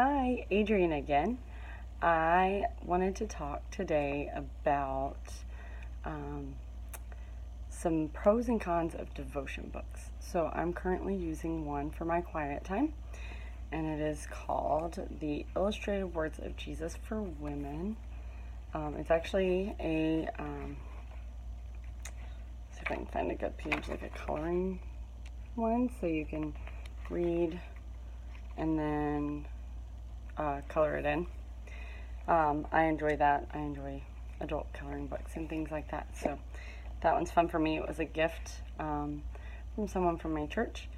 Hi, Adrian again. I wanted to talk today about um, some pros and cons of devotion books. So I'm currently using one for my quiet time, and it is called The Illustrated Words of Jesus for Women. It's actually see if I can find a good page, like a coloring one, so you can read and then color it in. I enjoy that. I enjoy adult coloring books and things like that. So that one's fun for me. It was a gift from someone from my church.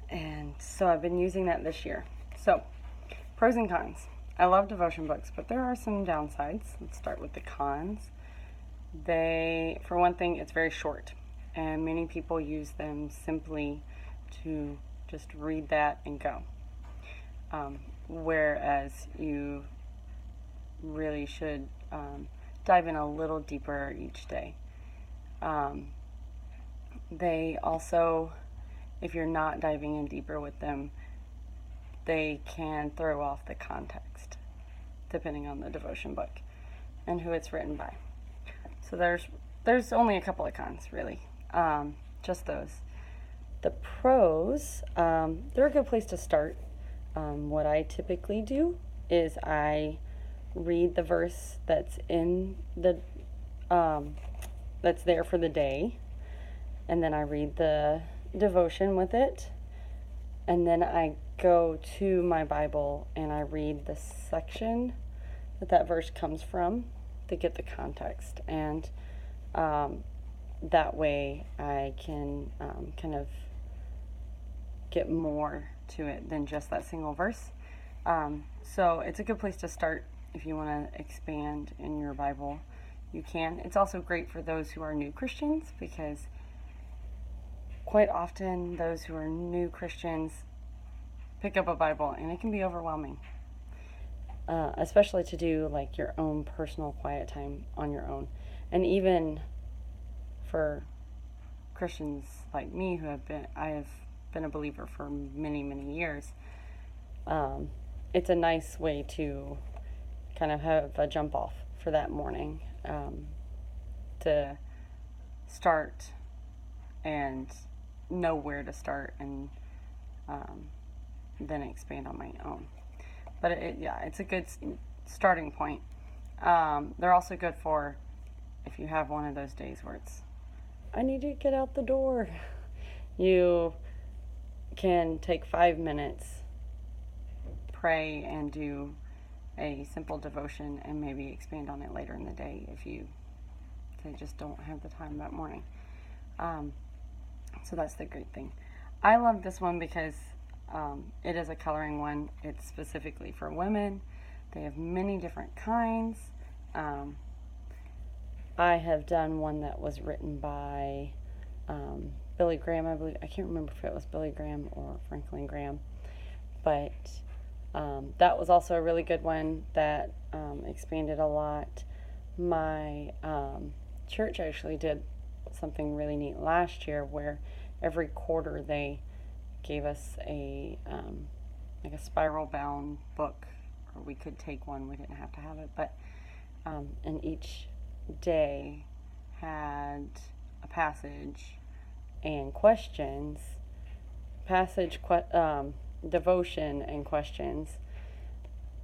And so I've been using that this year. So, pros and cons. I love devotion books, but there are some downsides. Let's start with the cons. For one thing, it's very short. And many people use them simply to just read that and go. Whereas you really should dive in a little deeper each day. They also, if you're not diving in deeper with them, they can throw off the context, depending on the devotion book and who it's written by. So there's only a couple of cons, really, just those. The pros, they're a good place to start. What I typically do is I read the verse that's in the that's there for the day, and then I read the devotion with it, and then I go to my Bible and I read the section that verse comes from to get the context, and that way I can kind of get more to it than just that single verse. So it's a good place to start if you want to expand in your Bible. You can. It's also great for those who are new Christians, because quite often those who are new Christians pick up a Bible and it can be overwhelming, especially to do like your own personal quiet time on your own. And even for Christians like me I have been a believer for many, many years, it's a nice way to kind of have a jump off for that morning, to start and know where to start, and then expand on my own. But it's a good starting point. They're also good for if you have one of those days where I need to get out the door. You can take 5 minutes, pray, and do a simple devotion, and maybe expand on it later in the day if you just don't have the time that morning. So that's the great thing. I love this one because it is a coloring one. It's specifically for women. They have many different kinds. I have done one that was written by Billy Graham, I believe. I can't remember if it was Billy Graham or Franklin Graham, but that was also a really good one that expanded a lot. My church actually did something really neat last year, where every quarter they gave us a like a spiral bound book, or we could take one. We didn't have to have it, but and each day had a passage and questions, devotion and questions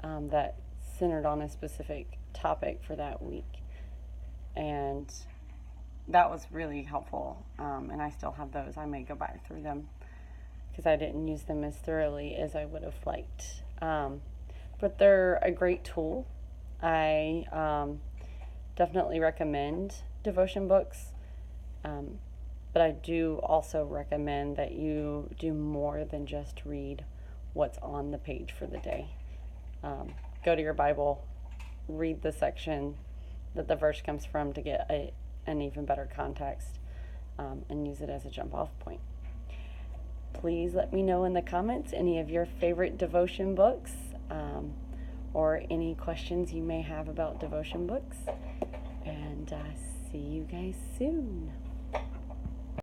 that centered on a specific topic for that week. And that was really helpful, and I still have those. I may go back through them because I didn't use them as thoroughly as I would have liked. But they're a great tool. I definitely recommend devotion books, but I do also recommend that you do more than just read what's on the page for the day. Go to your Bible, read the section that the verse comes from to get an even better context, and use it as a jump off point. Please let me know in the comments any of your favorite devotion books, or any questions you may have about devotion books, and see you guys soon.